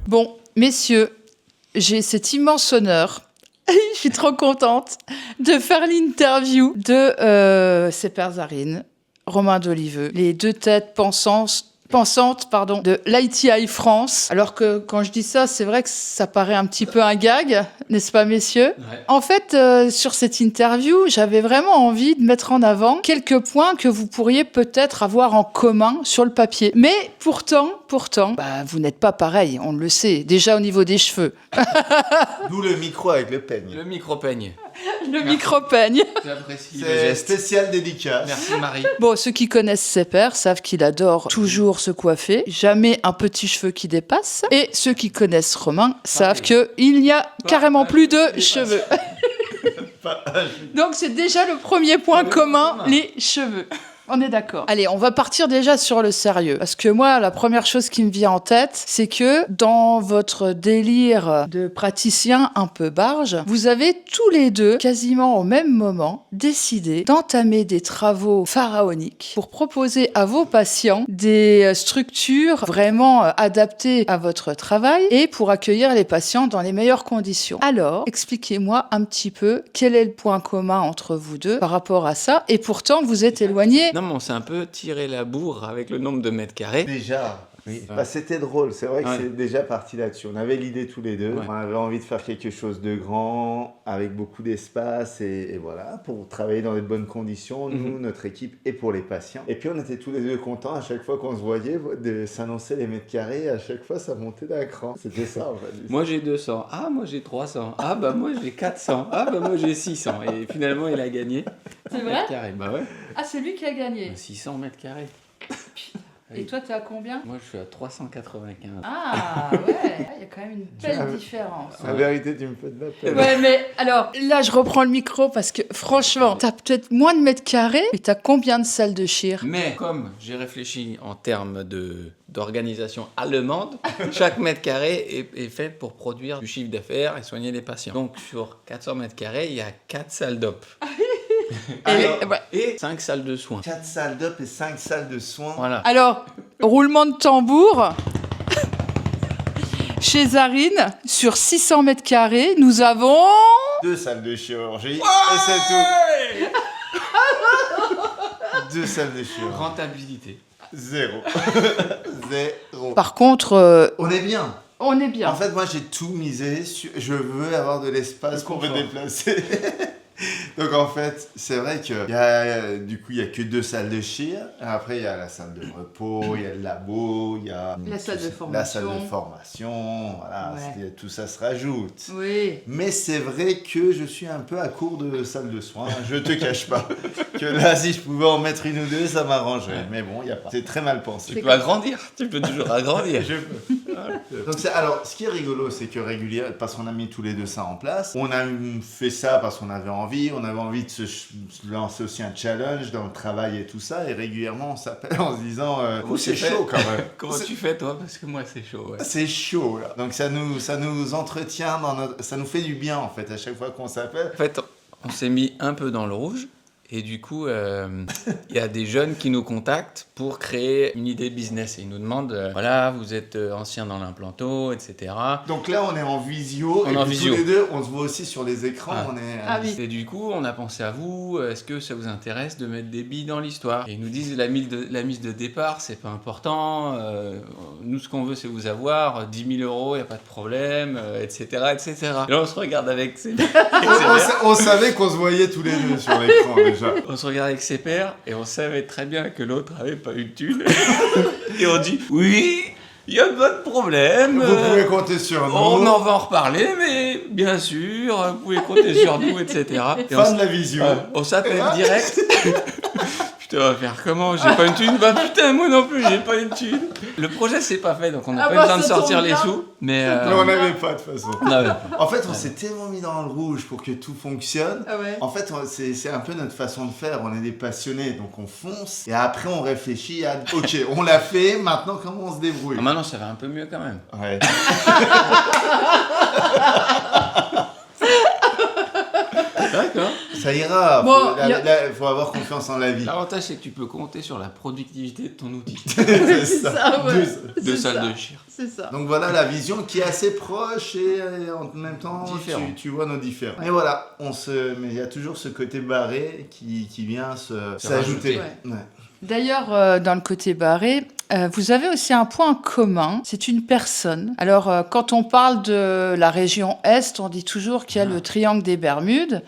Bon, messieurs, j'ai cet immense honneur, je suis trop contente, de faire l'interview de Seper Zarine, Romain Doliveux, les deux têtes pensantes de l'ITI France. Alors que quand je dis ça, c'est vrai que ça paraît un petit peu un gag, n'est-ce pas, messieurs ? Ouais. En fait, sur cette interview, j'avais vraiment envie de mettre en avant quelques points que vous pourriez peut-être avoir en commun sur le papier. Mais pourtant, vous n'êtes pas pareil, on le sait, déjà au niveau des cheveux. D'où le micro avec le peigne. Le micro-peigne. Le micro-peigne. J'apprécie le C'est geste. spécial dédicace. Merci Marie. Bon, ceux qui connaissent Seper savent qu'il adore toujours se coiffer, jamais un petit cheveu qui dépasse. Et ceux qui connaissent Romain savent qu'il n'y a carrément plus de cheveux. Donc c'est déjà le premier point commun, les cheveux. On est d'accord. Allez, on va partir déjà sur le sérieux. Parce que moi, la première chose qui me vient en tête, c'est que dans votre délire de praticien un peu barge, vous avez tous les deux, quasiment au même moment, décidé d'entamer des travaux pharaoniques pour proposer à vos patients des structures vraiment adaptées à votre travail et pour accueillir les patients dans les meilleures conditions. Alors, expliquez-moi un petit peu quel est le point commun entre vous deux par rapport à ça. Et pourtant, vous êtes éloignés. Non, mais on s'est un peu tiré la bourre avec le nombre de mètres carrés. Déjà, oui. Ouais. Bah, c'était drôle, c'est vrai que Ouais. c'est déjà parti là-dessus. On avait l'idée tous les deux, Ouais. on avait envie de faire quelque chose de grand, avec beaucoup d'espace, et voilà, pour travailler dans de bonnes conditions, nous, notre équipe, et pour les patients. Et puis on était tous les deux contents, à chaque fois qu'on se voyait, de s'annoncer les mètres carrés, à chaque fois ça montait d'un cran. C'était ça, en fait. Moi j'ai 200. Ah, moi j'ai 300. Ah, bah moi j'ai 400. Ah, bah moi j'ai 600. Et finalement il a gagné. C'est vrai ? Mètres carrés. Bah ouais. Ah, c'est lui qui a gagné. 600 mètres carrés. Et toi, t'es à combien ? Moi je suis à 395. Ah, ouais. Il y a quand même une belle différence. La vérité, tu me fais de la peine. Ouais, mais alors, là, je reprends le micro parce que, franchement, t'as peut-être moins de mètres carrés, mais t'as combien de salles de chir ? Mais comme j'ai réfléchi en termes d'organisation allemande, chaque mètre carré est fait pour produire du chiffre d'affaires et soigner les patients. Donc sur 400 mètres carrés, il y a 4 salles d'op. Et 5 salles de soins. 4 salles d'op et 5 salles de soins. Voilà. Alors, roulement de tambour. Chez Zarine, sur 600 mètres carrés, nous avons... 2 salles de chirurgie, et c'est tout. 2 salles de chirurgie. Rentabilité. 0. 0. Par contre, On est bien. on est bien. En fait, moi, j'ai tout misé sur... Je veux avoir de l'espace pour me déplacer. Donc, en fait, c'est vrai qu'il y a... Du coup, il n'y a que 2 salles de chir. Après, il y a la salle de repos, il y a le labo, il y a... La salle de formation. La salle de formation. Voilà, Ouais. tout ça se rajoute. Oui. Mais c'est vrai que je suis un peu à court de salle de soins. Je te cache pas que là, si je pouvais en mettre 1 ou 2, ça m'arrangerait. Mais bon, il n'y a pas. C'est très mal pensé. Tu peux agrandir. Tu peux toujours agrandir. Je peux. Donc alors, ce qui est rigolo, c'est que régulièrement, parce qu'on a mis tous les deux ça en place, on a fait ça parce qu'on avait envie de se lancer aussi un challenge dans le travail et tout ça, et régulièrement on s'appelle en se disant Comment c'est tu fais chaud quand même. Comment tu fais toi? Parce que moi c'est chaud. Ouais. C'est chaud là. Donc ça nous entretient, ça nous fait du bien en fait à chaque fois qu'on s'appelle. En fait, on s'est mis un peu dans le rouge. Et du coup, il y a des jeunes qui nous contactent pour créer une idée business. Et ils nous demandent, voilà, vous êtes ancien dans l'implanto, etc. Donc là, on est en visio. On est et en puis visio. tous les deux, on se voit aussi sur les écrans. Ah. On est, Ah oui. Et du coup, on a pensé à vous. Est-ce que ça vous intéresse de mettre des billes dans l'histoire? Et ils nous disent, la mise de départ, c'est pas important. Nous, ce qu'on veut, c'est vous avoir. 10 000 euros, il n'y a pas de problème, etc., etc. Et là, on se regarde avec ses on savait qu'on se voyait tous les deux sur l'écran déjà. On se regarde avec ses pairs et on savait très bien que l'autre avait pas eu de thune. Et on dit oui, il n'y a pas de problème. Vous pouvez compter sur nous. On en va en reparler, mais bien sûr, vous pouvez compter sur nous, etc. Et Fin de la visio. on s'appelle direct. Putain, on va faire comment? J'ai pas une thune? Bah putain, moi non plus, j'ai pas une thune. Le projet c'est pas fait, donc on n'a Ah pas bah, besoin de ça sortir tombe les bien. sous. Mais Mais on n'avait pas de toute façon. on n'avait pas. En fait, on s'est tellement mis dans le rouge pour que tout fonctionne. Ah ouais. En fait, c'est un peu notre façon de faire. On est des passionnés, donc on fonce. Et après, on réfléchit à OK, on l'a fait, maintenant comment on se débrouille? Ah, maintenant ça va un peu mieux quand même. Ouais. D'accord. Ça ira. Bon, faut avoir confiance en la vie. L'avantage, c'est que tu peux compter sur la productivité de ton outil. C'est ça. ouais. Deux salles de chire. C'est ça. Donc voilà la vision qui est assez proche et en même temps tu vois nos différences. Et voilà, mais il y a toujours ce côté barré qui vient s'ajouter. Ouais. D'ailleurs, dans le côté barré, vous avez aussi un point commun, c'est une personne. Alors, quand on parle de la région Est, on dit toujours qu'il y a le triangle des Bermudes.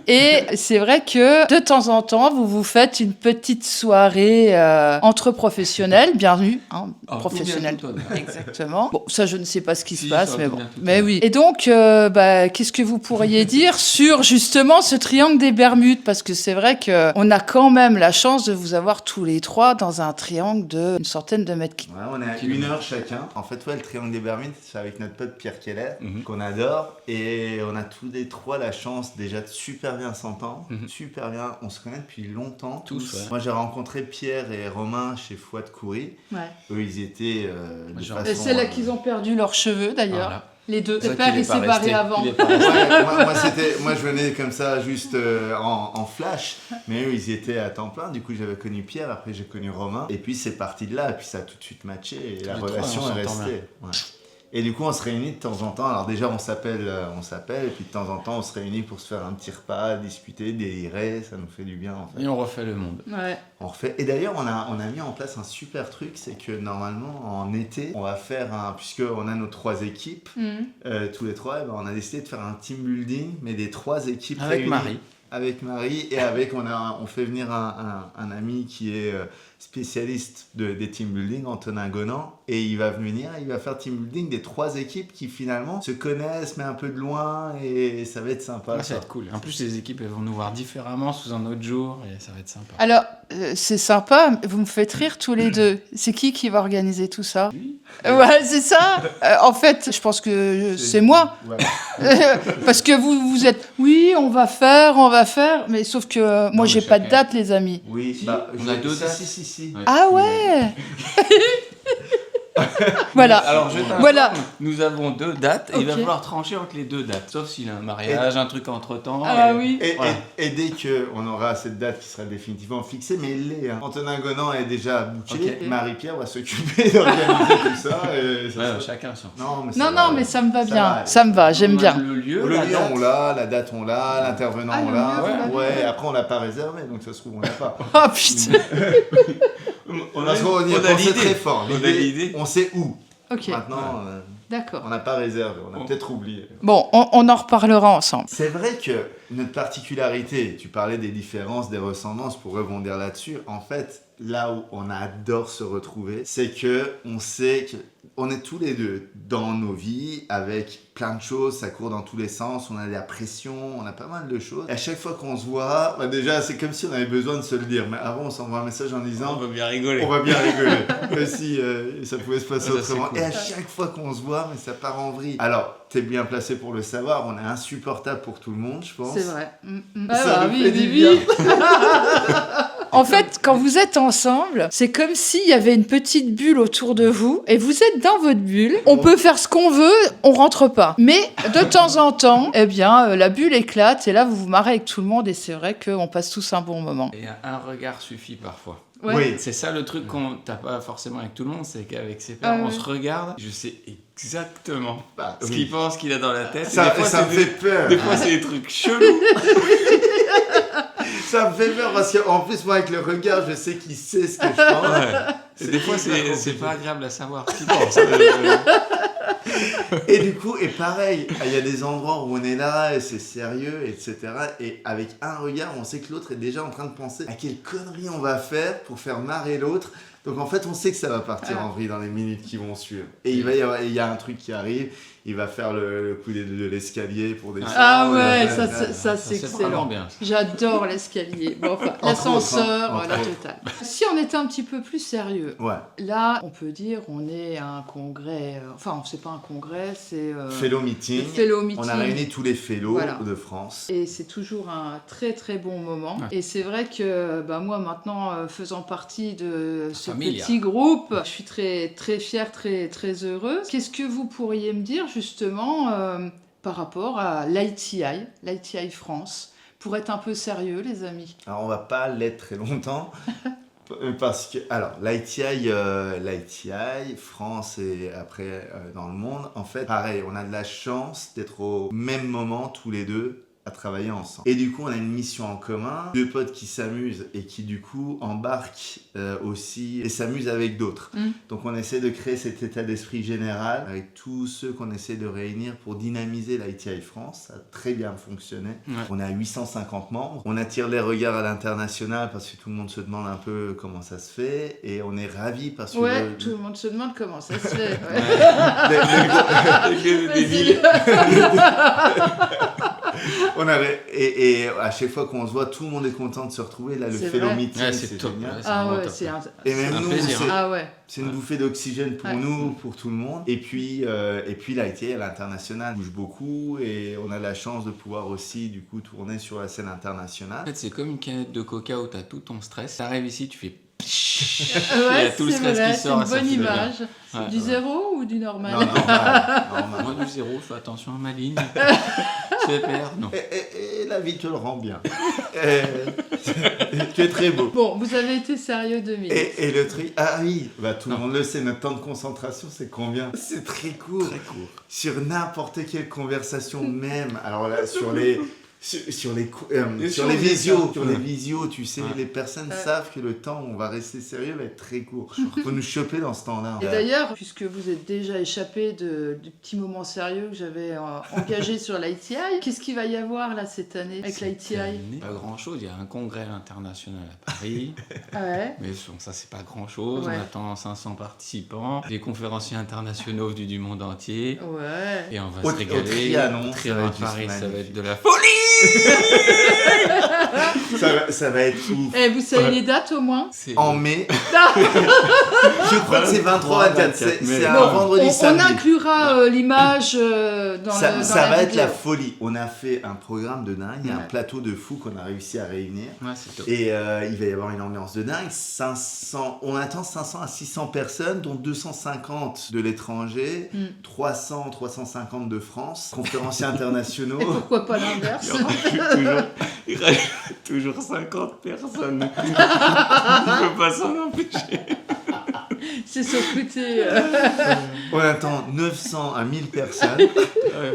Et c'est vrai que de temps en temps, vous faites une petite soirée entre professionnels, bienvenue, hein, professionnels. Exactement. Bon, ça, je ne sais pas ce qui se passe, mais bon. Mais oui. Et donc, qu'est-ce que vous pourriez dire sur justement ce triangle des Bermudes? Parce que c'est vrai qu'on a quand même la chance de vous avoir tous les trois dans un triangle d'une centaine de mètres. Ouais, on est à 1 heure chacun. En fait, le triangle des Bermudes, c'est avec notre pote Pierre Keller, qu'on adore. Et on a tous les trois la chance déjà de super bien s'entendre. Super bien. On se connaît depuis longtemps. Tous. Ouais. Moi, j'ai rencontré Pierre et Romain chez Fouad Coury. Ouais. Eux, ils étaient Et c'est là qu'ils ont perdu leurs cheveux, d'ailleurs. Voilà. Les deux. Le père, il s'est barré avant. Moi, je venais comme ça, juste en flash. Mais eux, ils y étaient à temps plein. Du coup, j'avais connu Pierre. Après, j'ai connu Romain. Et puis, c'est parti de là. Et puis, ça a tout de suite matché. Et la relation est restée. Ouais. Et du coup, on se réunit de temps en temps. Alors déjà, on s'appelle. Et puis, de temps en temps, on se réunit pour se faire un petit repas, discuter, délirer. Ça nous fait du bien, en fait. Et on refait le monde. Ouais. On refait. Et d'ailleurs, on a mis en place un super truc. C'est que normalement, en été, on va faire puisqu'on a nos 3 équipes, tous les 3, on a décidé de faire un team building, mais des 3 équipes avec Marie. Avec Marie et on fait venir un ami qui est spécialiste des team building, Antonin Gonan, et il va faire team building des 3 équipes qui finalement se connaissent mais un peu de loin, et ça va être sympa. Ça va être cool. En plus, les équipes elles vont nous voir différemment sous un autre jour et ça va être sympa. Alors, c'est sympa, vous me faites rire tous les deux. C'est qui va organiser tout ça? Oui. Ouais, c'est ça. En fait, je pense que c'est moi. Ouais. Parce que vous êtes, oui, on va faire, mais sauf que moi, j'ai pas de date, les amis. Oui, on a 2 dates. Si. Ouais. Ah ouais. Voilà. Alors, je t'informe, nous avons 2 dates et il va falloir trancher entre les 2 dates. Sauf s'il a un mariage, un truc entre-temps. Ah oui. Et dès qu'on aura cette date qui sera définitivement fixée, mais elle l'est. Hein. Antonin Gonan est déjà booké. Okay. Marie-Pierre va s'occuper d'organiser tout ça. Chacun son. Non, mais ça me va bien. Ça me va, j'aime bien. Le lieu, on l'a, la date, on l'a, l'intervenant, on l'a. Ouais, après, on l'a pas réservé, donc ça se trouve, on l'a pas. Oh putain. On a pensé très fort. On a l'idée. On sait où. Ok. Maintenant, d'accord. On n'a pas réservé, on a peut-être oublié. Bon, on en reparlera ensemble. C'est vrai que notre particularité, tu parlais des différences, des ressemblances, pour rebondir là-dessus, en fait, là où on adore se retrouver, c'est que on sait qu'on est tous les deux dans nos vies avec plein de choses, ça court dans tous les sens, on a de la pression, on a pas mal de choses. Et à chaque fois qu'on se voit, déjà c'est comme si on avait besoin de se le dire, mais avant on s'envoie un message en disant on va bien rigoler. Comme si ça pouvait se passer autrement. Cool. Et à chaque fois qu'on se voit, mais ça part en vrille. Alors, t'es bien placé pour le savoir, on est insupportable pour tout le monde, je pense. C'est vrai. Ça nous fait du bien. En fait, quand vous êtes ensemble, c'est comme s'il y avait une petite bulle autour de vous et vous êtes dans votre bulle. On peut faire ce qu'on veut, on rentre pas. Mais de temps en temps, la bulle éclate et là, vous vous marrez avec tout le monde et c'est vrai qu'on passe tous un bon moment. Et un regard suffit parfois. Ouais. Oui. C'est ça le truc qu'on n'a pas forcément avec tout le monde, c'est qu'avec ses pères, on se regarde, je sais exactement ce qu'il pense qu'il a dans la tête. Ça me fait peur. Des fois, c'est des trucs chelous. Ça me fait peur parce qu'en plus, moi, avec le regard, je sais qu'il sait ce que je pense. Ouais. Des fois, c'est pas agréable à savoir ce qu'il pense. Et du coup, et pareil, il y a des endroits où on est là et c'est sérieux, etc. Et avec un regard, on sait que l'autre est déjà en train de penser à quelle connerie on va faire pour faire marrer l'autre. Donc en fait, on sait que ça va partir en vrille dans les minutes qui vont suivre. Et il y a un truc qui arrive, il va faire le coup de l'escalier pour descendre. Ah ouais, ça c'est excellent. Bien. J'adore l'escalier. Bon, enfin, l'ascenseur, la totale. Si on était un petit peu plus sérieux, là, on peut dire on est à un congrès, c'est pas un congrès, c'est... Fellow meeting. On a réuni tous les fellows de France. Et c'est toujours un très très bon moment. Ouais. Et c'est vrai que moi maintenant, faisant partie de ce petit groupe, je suis très, très fière, très, très heureuse. Qu'est-ce que vous pourriez me dire justement par rapport à l'ITI France, pour être un peu sérieux, les amis? Alors, on va pas l'être très longtemps. Parce que, alors, l'ITI, France et après dans le monde, en fait, pareil, on a de la chance d'être au même moment tous les deux à travailler ensemble. Et du coup, on a une mission en commun, deux potes qui s'amusent et qui du coup embarquent aussi et s'amusent avec d'autres. Donc on essaie de créer cet état d'esprit général avec tous ceux qu'on essaie de réunir pour dynamiser l'ITI France. Ça a très bien fonctionné. Ouais. On a 850 membres. On attire les regards à l'international parce que tout le monde se demande un peu comment ça se fait et on est ravis parce que... tout le monde se demande comment ça se fait. Et à chaque fois qu'on se voit, tout le monde est content de se retrouver. Là, le fellow meeting, c'est génial. Et même nous, c'est une bouffée d'oxygène pour nous, pour tout le monde. Et puis l'IT à l'international bouge beaucoup et on a la chance de pouvoir aussi du coup tourner sur la scène internationale. En fait, c'est comme une canette de coca où tu as tout ton stress. Tu arrives ici, tu fais... Il y a tout le stress qui sort. C'est une bonne image. Du zéro ou du normal? Non, normal. Moi, du zéro, je fais attention à ma ligne. Je perds, non. Et la vie te le rend bien. Tu es très beau. Bon, vous avez été sérieux 2 minutes. Et le truc, tout le monde le sait, notre temps de concentration, c'est combien? C'est très court. Très court. Sur n'importe quelle conversation même. Alors là, sur les visios, tu sais, les personnes savent que le temps où on va rester sérieux va être très court. Faut nous choper dans ce temps-là. Et d'ailleurs, puisque vous êtes déjà échappé du petit moment sérieux que j'avais engagé sur l'ITI, qu'est-ce qu'il va y avoir là cette année avec l'ITI? Pas grand-chose. Il y a un congrès international à Paris. Ouais. Mais bon, ça, c'est pas grand-chose. Ouais. On attend 500 participants, des conférenciers internationaux venus du monde entier. Ouais. Et on va se régaler. Trianon, à Paris, ça va être de la folie. ça va être ouf. Vous savez les dates au moins? En mai. Je crois que c'est 23-24. C'est un vendredi samedi. On inclura l'image dans ça va être la folie. On a fait un programme de dingue, un plateau de fou qu'on a réussi à réunir. Ouais, c'est top. Et il va y avoir une ambiance de dingue. On attend 500 à 600 personnes, dont 250 de l'étranger, 300-350 de France, conférenciers internationaux. Et pourquoi pas l'inverse? Il reste toujours 50 personnes. Je ne peux pas s'en empêcher. C'est son côté. On attend 900 à 1000 personnes.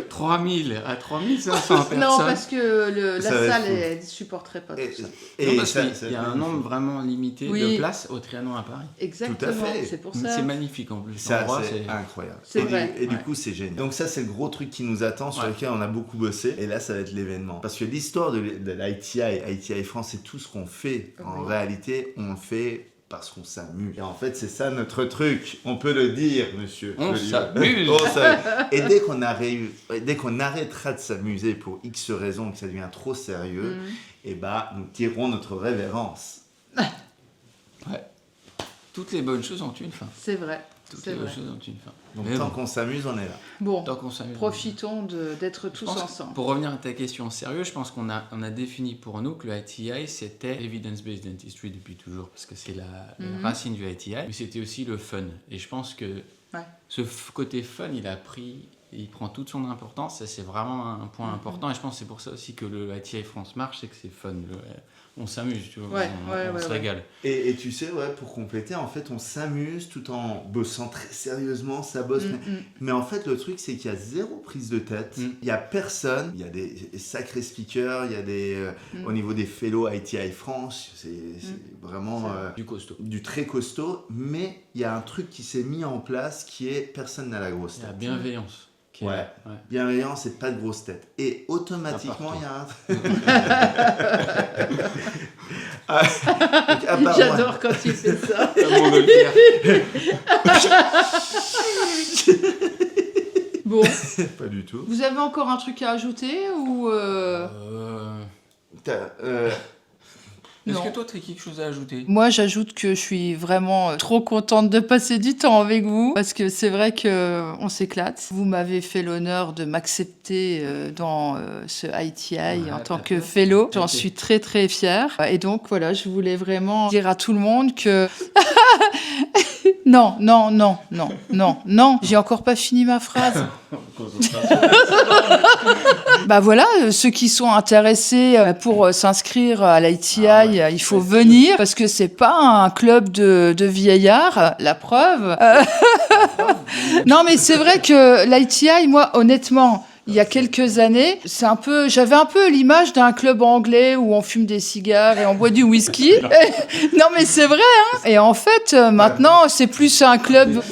3000 à 3500 personnes. Non, parce que la salle, elle ne supporterait pas tout ça. Et parce qu'il y a un nombre vraiment limité de places au Trianon à Paris. Exactement, tout à fait. C'est pour ça. C'est magnifique en plus. C'est incroyable. C'est vrai. Et du coup, c'est génial. Donc ça, c'est le gros truc qui nous attend, sur lequel on a beaucoup bossé. Et là, ça va être l'événement. Parce que l'histoire de l'ITI France, c'est tout ce qu'on fait. En réalité, on le fait parce qu'on s'amuse. Et en fait, c'est ça notre truc. On peut le dire, monsieur. On s'amuse. Et dès qu'on arrêtera de s'amuser pour X raisons, que ça devient trop sérieux, nous tirerons notre révérence. Ouais. Toutes les bonnes choses ont une fin. C'est vrai. Toutes les bonnes choses ont une fin. Donc tant qu'on s'amuse, on est là. Bon, profitons d'être tous ensemble. Pour revenir à ta question sérieuse, je pense qu'on a défini pour nous que le ITI, c'était Evidence-Based Dentistry depuis toujours, parce que c'est la racine du ITI, mais c'était aussi le fun. Et je pense que ce côté fun, il prend toute son importance, et c'est vraiment un point important. Et je pense que c'est pour ça aussi que le ITI France marche, c'est que c'est fun. On s'amuse, tu vois, on se régale. Et tu sais, pour compléter, en fait, on s'amuse tout en bossant très sérieusement, ça bosse. Mais en fait, le truc, c'est qu'il y a zéro prise de tête. Il n'y a personne. Il y a des sacrés speakers, il y a au niveau des fellows ITI France, c'est vraiment du très costaud. Mais il y a un truc qui s'est mis en place qui est personne n'a la grosse tête. La bienveillance. Bienveillance et pas de grosse tête. Et automatiquement, il y a un... J'adore quand tu fais ça. Bon. Pas du tout. Vous avez encore un truc à ajouter ou Est-ce que toi, tu as quelque chose à ajouter? Moi, j'ajoute que je suis vraiment trop contente de passer du temps avec vous, parce que c'est vrai qu'on s'éclate. Vous m'avez fait l'honneur de m'accepter dans ce ITI en tant que fellow. J'en suis très, très fière. Et donc, voilà, je voulais vraiment dire à tout le monde que... Non, non, non, non, non, non. J'ai encore pas fini ma phrase. Bah voilà, ceux qui sont intéressés pour s'inscrire à l'ITI, il faut venir parce que c'est pas un club de vieillards, la preuve. Non, mais c'est vrai que l'ITI, moi, honnêtement, il y a quelques années, j'avais un peu l'image d'un club anglais où on fume des cigares et on boit du whisky. Non, mais c'est vrai, hein. Et en fait, maintenant, c'est plus un club.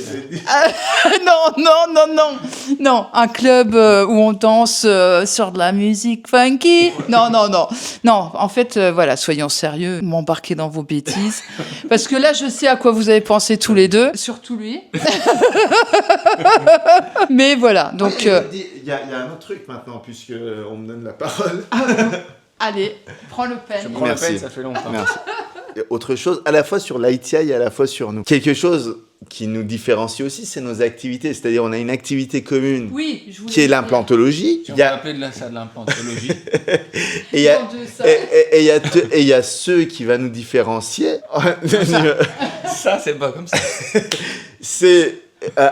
Non, un club où on danse sur de la musique funky. Non. Non, en fait, voilà, soyons sérieux, m'embarquez dans vos bêtises. Parce que là, je sais à quoi vous avez pensé tous les deux, surtout lui. Mais voilà, donc. Il y a un autre truc maintenant, puisque on me donne la parole. Allez, prends le pen. Je prends Merci. la peine, ça fait longtemps. Merci. Et autre chose, à la fois sur l'ITI et à la fois sur nous. Quelque chose qui nous différencie aussi, c'est nos activités. C'est-à-dire, on a une activité commune Oui, je voulais qui est dire. l'implantologie. Si on Il y peut a- appeler ça de l'implantologie. Et il y a- Genre de ça. et il y a ceux qui va nous différencier. Ça, c'est pas comme ça. C'est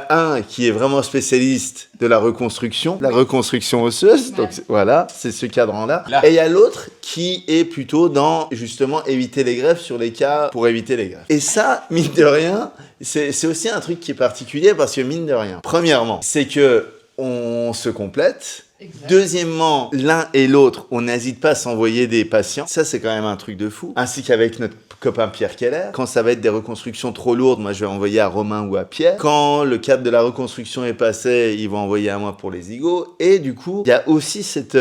un qui est vraiment spécialiste de la reconstruction osseuse. Ouais. Donc voilà, c'est ce cadre-là. Là. Et il y a l'autre qui est plutôt dans justement éviter les greffes sur les cas pour éviter les greffes. Et ça, mine de rien, c'est aussi un truc qui est particulier parce que mine de rien, premièrement, c'est que on se complète. Exact. Deuxièmement, l'un et l'autre, on n'hésite pas à s'envoyer des patients. Ça, c'est quand même un truc de fou. Ainsi qu'avec notre copain Pierre Keller. Quand ça va être des reconstructions trop lourdes, moi, je vais envoyer à Romain ou à Pierre. Quand le cadre de la reconstruction est passé, ils vont envoyer à moi pour les zigots. Et du coup, il y a aussi cette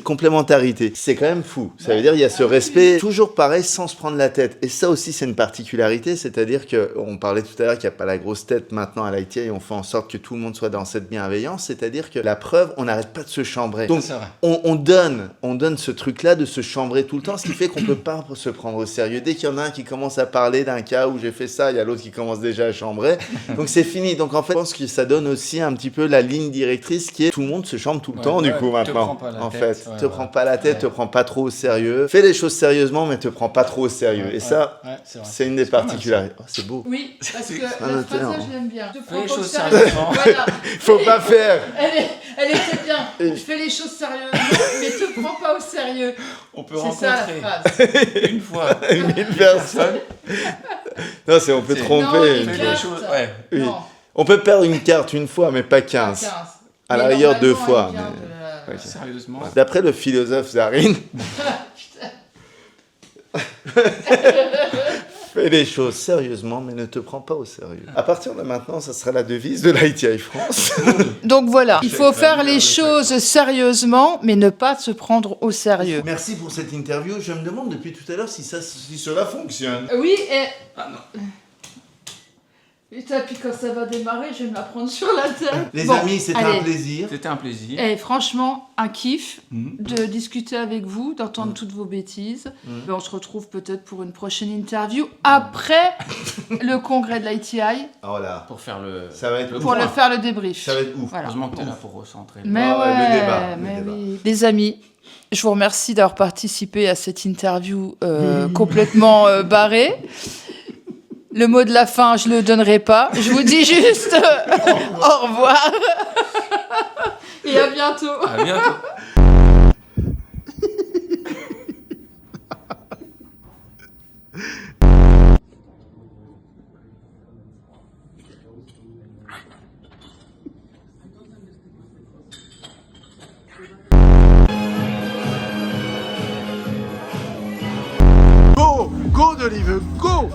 complémentarité. C'est quand même fou. Ça veut dire il y a ce respect, toujours pareil, sans se prendre la tête. Et ça aussi, c'est une particularité. C'est-à-dire qu'on parlait tout à l'heure qu'il n'y a pas la grosse tête maintenant à l'ITI et on fait en sorte que tout le monde soit dans cette bienveillance. C'est-à-dire que la preuve, on n'arrête pas de se chambrer. Donc, C'est vrai. on donne ce truc-là de se chambrer tout le temps, ce qui fait qu'on peut pas se prendre au sérieux. Dès qu'il y en a un qui commence à parler d'un cas où j'ai fait ça, il y a l'autre qui commence déjà à chambrer. Donc c'est fini. Donc en fait, je pense que ça donne aussi un petit peu la ligne directrice qui est tout le monde se chambre tout le temps du coup te maintenant. prends pas la En tête, fait, ouais, te ouais. prends pas la tête, Ouais. te prends pas trop au sérieux. Fais les choses sérieusement, mais te prends pas trop au sérieux. Et ça, c'est vrai. c'est une des pas mal, particularités. Oh, c'est beau. Oui, parce que un la intérêt, phrase, hein. je l'aime bien. Je Fais les prends choses pas au sérieusement. Voilà. Faut pas faire. Elle était bien. Je fais les choses sérieusement, mais te prends pas au sérieux. On peut C'est ça rencontrer la phrase. une fois Une personne. Non, on peut C'est- tromper. Non, une une Fais fois. les carte. choses. Ouais. Oui. Non, On peut perdre une carte une fois, mais pas 15. 15. À la Mais rigueur, 2 normalement, fois. elle vient mais- de la- Ok. Sérieusement. D'après le philosophe Zarine, fais les choses sérieusement, mais ne te prends pas au sérieux. À partir de maintenant, ça sera la devise de l'ITI France. Donc voilà, il faut faire les choses sérieusement, mais ne pas se prendre au sérieux. Merci pour cette interview. Je me demande depuis tout à l'heure si cela fonctionne. Oui, et... Ah non. Putain, puis quand ça va démarrer, je vais me la prendre sur la tête. Les Bon, amis, c'était allez. un plaisir. C'était un plaisir. Et franchement, un kiff Mhm. de discuter avec vous, d'entendre toutes vos bêtises. Ben, on se retrouve peut-être pour une prochaine interview après le congrès de l'ITI Oh là, Pour faire le. ça va être Le pour point. le faire le débrief. Ça va être ouf. Voilà. Heureusement que t'es là pour recentrer. Mais Ah, ouais, le débat, le mais débat. oui. Les amis, je vous remercie d'avoir participé à cette interview complètement barrée. Le mot de la fin, je le donnerai pas. Je vous dis juste au revoir. Et à bientôt. À bientôt. Go, go d'Olive, go.